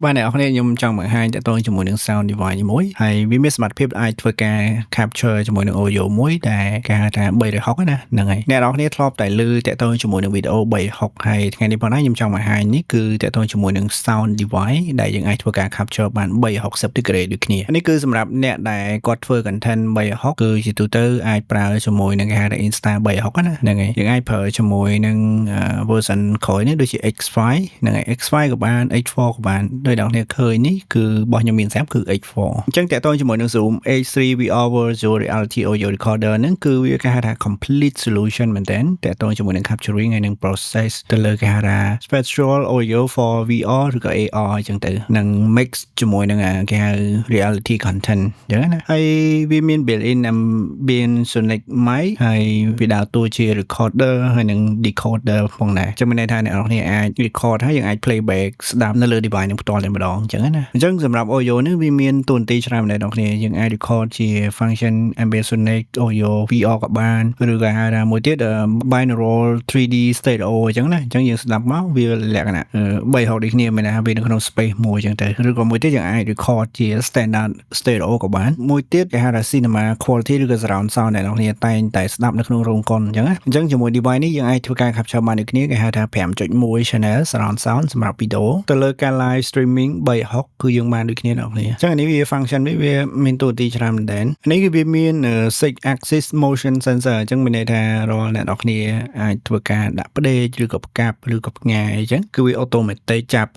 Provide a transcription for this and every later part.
បាទអ្នកនរគ្នាខ្ញុំចង់បង្ហាញតទៅជាមួយនឹង sound device មួយហើយវាមានសមត្ថភាពអាចធ្វើការ capture ជាមួយនឹង audio មួយដែលគេហៅថា360ណាហ្នឹងហើយអ្នកនរគ្នាធ្លាប់តែឮតទៅជាមួយនឹងវីដេអូ360ហើយថ្ងៃនេះផងដែរខ្ញុំចង់បង្ហាញនេះគឺតទៅជាមួយនឹង sound device ដែលយើងអាចធ្វើការ capture បាន360 degree ដូចគ្នានេះគឺសម្រាប់អ្នកដែលគាត់ធ្វើ content 360គឺជាទូទៅអាចប្រើជាមួយនឹងគេហៅថា Insta 360ណាហ្នឹងហើយយើងអាចប្រើជាមួយនឹង version ក្រោយនេះដូចជា X5 ហ្នឹងហើយ X5 ក៏បាន X4 ក៏បានដោយអ្នកគ្នាឃើញនេះគឺរបស់ខ្ញុំមានស្រាប់គឺ X4 អញ្ចឹងតើតើជាមួយនឹង Zoom H3 VR Virtual Reality Audio Recorder ហ្នឹងគឺវាគេហៅថា complete solution មែនតើតើតើជាមួយនឹង capturing ហើយនឹង process ទៅលើគេហៅថា spatial audio for VR ឬក៏ AR អញ្ចឹងទៅនឹង mix ជាមួយនឹងគេហៅ reality content អញ្ចឹងណាហើយវាមាន built in ambient sonic mic ហើយវាដើរតួជា recorder ហើយនឹង decoder ផងដែរអញ្ចឹងមានន័យថាអ្នកនរគ្នាអាច record ហើយយើងអាច playback ស្ដាប់នៅលើ device នឹងផ្ទាល់តែម្ដងអញ្ចឹងណាអញ្ចឹងសម្រាប់ audio នេះវាមានតួនាទីច្រើនម្ដងអ្នកនរគ្នាយើងអាច record ជា function ambient sonic audio VR ក៏បានឬក៏ហៅថាមួយទៀត binaural 3D stereo អញ្ចឹងណាអញ្ចឹងយើងស្ដាប់មកវាលក្ខណៈ360ដូចគ្នាមានន័យថាវានៅក្នុង space មួយអញ្ចឹងទៅឬក៏មួយទៀតយើងអាច record ជា standard stereo ក៏បានមួយទៀតគេហៅថា cinema quality ឬក៏ surround sound ដែលអ្នកនរគ្នាតែងតែស្ដាប់នៅក្នុងរោងកុនអញ្ចឹងណាអញ្ចឹងជាមួយ device នេះយើងអាចធ្វើការ capture បានដូចគ្នាគេហៅថា 5.1 channel surround sound សម្រាប់វីដេអូទៅលើការ live streaming 360គឺយើងបានដូចគ្នាអ្នកនរគ្នាអញ្ចឹងនេះវា function នេះវាមានតួនាទីច្រើនមែនទែននេះគឺវាមាន 6 axis motion sensor អញ្ចឹងមានន័យថារាល់អ្នកនរគ្នាអាចធ្វើការដាក់ផ្ដេកឬក៏ផ្កាប់ឬក៏ផ្ងាយអញ្ចឹងគឺវា automatic ចាប់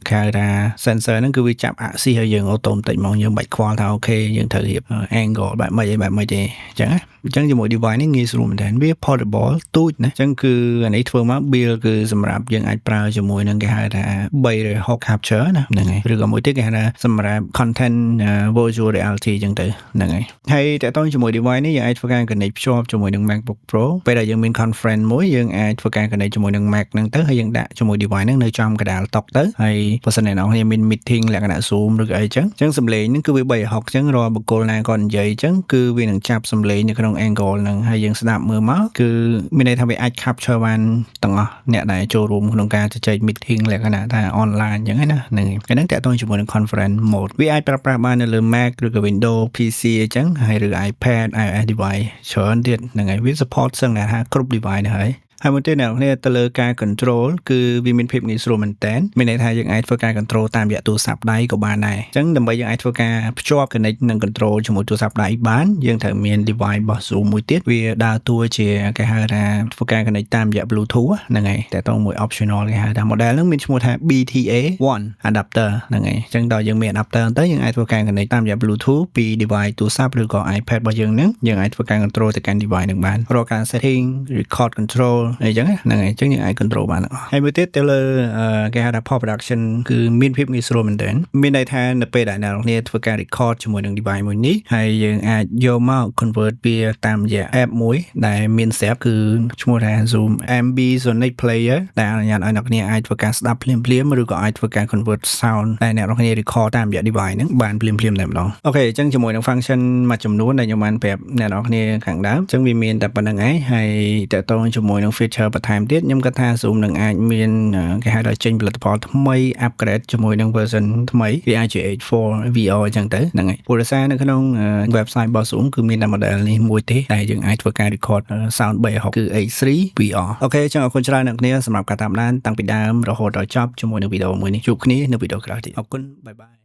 គេហៅថា sensor ហ្នឹងគឺវាចាប់ axis ឲ្យយើង automatic ហ្មងយើងបាច់ខ្វល់ថាអូខេយើងត្រូវរៀប angle បែបម៉េចទេអញ្ចឹងណាអញ្ចឹងជាមួយ device នេះងាយស្រួលមែនទែនវា portable ទូចណាអញ្ចឹងគឺអានេះធ្វើមក build គឺសម្រាប់យើងអាចប្រើជាមួយនឹងគេហៅថា360 capture ណាហ្នឹងហើយឬក៏មួយទៀតគេហៅថាសម្រាប់ content virtual reality អញ្ចឹងទៅហ្នឹងហើយតើតើជាមួយ device នេះយើងអាចធ្វើការ connect ភ្ជាប់ជាមួយនឹង MacBook Pro ពេលដែលយើងមាន conference មួយយើងអាចធ្វើការ connect ជាមួយនឹង Mac ហ្នឹងទៅហើយយើងដាក់ជាមួយ device ហ្នឹងនៅចំកណ្ដាលតុទៅហើយបើសិនអ្នកនរគ្នាមាន meeting លក្ខណៈ Zoom ឬក៏អីចឹងអញ្ចឹងសំឡេងហ្នឹងគឺវា360អញ្ចឹងរាល់បុគ្គលណាគាត់និយាយអញ្ចឹងគឺវានឹងចាប់សំឡេងនៅក្នុង angle ហ្នឹងហើយយើងស្ដាប់មើលមកគឺមានន័យថាវាអាច capture បានទាំងអស់អ្នកដែលចូលរួមក្នុងការជជែក meeting លក្ខណៈថា online អញ្ចឹងណាហ្នឹងហើយតើតើជាមួយនឹង conference mode វាអាចប្រើប្រាស់បាននៅលើ Mac ឬក៏ Windows PC អញ្ចឹងហើយឬ iPad iOS device ច្រើនទៀតហ្នឹងហើយវា support សឹងថាគ្រប់ device ដែរហើយមួយទៀតអ្នកនរគ្នាទៅលើការ control គឺវាមានភាពងាយស្រួលមែនតើមានន័យថាយើងអាចធ្វើការ control តាមរយៈទូរស័ព្ទដៃក៏បានដែរអញ្ចឹងដើម្បីយើងអាចធ្វើការភ្ជាប់ connect និង control ជាមួយទូរស័ព្ទដៃបានយើងត្រូវមាន device របស់ Zoom មួយទៀតវាដើរតួជាគេហៅថាធ្វើការ connect តាមរយៈ Bluetooth ហ្នឹងហើយតែតមួយ optional គេហៅថា model ហ្នឹងមានឈ្មោះថា BTA1 adapter ហ្នឹងហើយអញ្ចឹងដល់យើងមាន adapter ទៅយើងអាចធ្វើការ connect តាមរយៈ Bluetooth ពី device ទូរស័ព្ទឬក៏ iPad របស់យើងហ្នឹងយើងអាចធ្វើការ control ទៅកាន់ device ហ្នឹងបានរាល់ការ setting record control អីចឹងហ្នឹងហើយអញ្ចឹងយើងអាច control បានហើយមួយទៀតទៅលើគេហៅថា post production គឺមានភាពងាយស្រួលមែនទែនមានន័យថានៅពេលដែលអ្នកនរគ្នាធ្វើការ record ជាមួយនឹង device មួយនេះហើយយើងអាចយកមក convert វាតាមរយៈ app មួយដែលមានស្រាប់គឺឈ្មោះថា Zoom MB Sonic Player ដែលអនុញ្ញាតឲ្យអ្នកនរគ្នាអាចធ្វើការស្ដាប់ភ្លាមៗឬក៏អាចធ្វើការ convert sound ដែលអ្នកនរគ្នា record តាមរយៈ device ហ្នឹងបានភ្លាមៗតែម្ដងអូខេអញ្ចឹងជាមួយនឹង function មួយចំនួនដែលខ្ញុំបានប្រាប់អ្នកនរគ្នាខាងដើមអញ្ចឹងវាមានតែប៉ុណ្្នឹងឯងហើយតើតើជាមួយនឹង feature បន្ថែមទៀតខ្ញុំគិតថា Zoom នឹងអាចមានគេហៅថាចេញផលិតផលថ្មី upgrade ជាមួយនឹង version ថ្មីវាអាចជា H4 VR អញ្ចឹងទៅហ្នឹងហើយព្រោះសារនៅក្នុង website របស់ Zoom គឺមានតែ model នេះមួយទេដែលយើងអាចធ្វើការ record sound 360គឺ H3 VR អូខេអញ្ចឹងអរគុណច្រើនអ្នកនាងសម្រាប់ការតាមដានតាំងពីដើមរហូតដល់ចប់ជាមួយនឹងវីដេអូមួយនេះជួបគ្នានៅវីដេអូក្រោយទៀតអរគុណបាយបាយ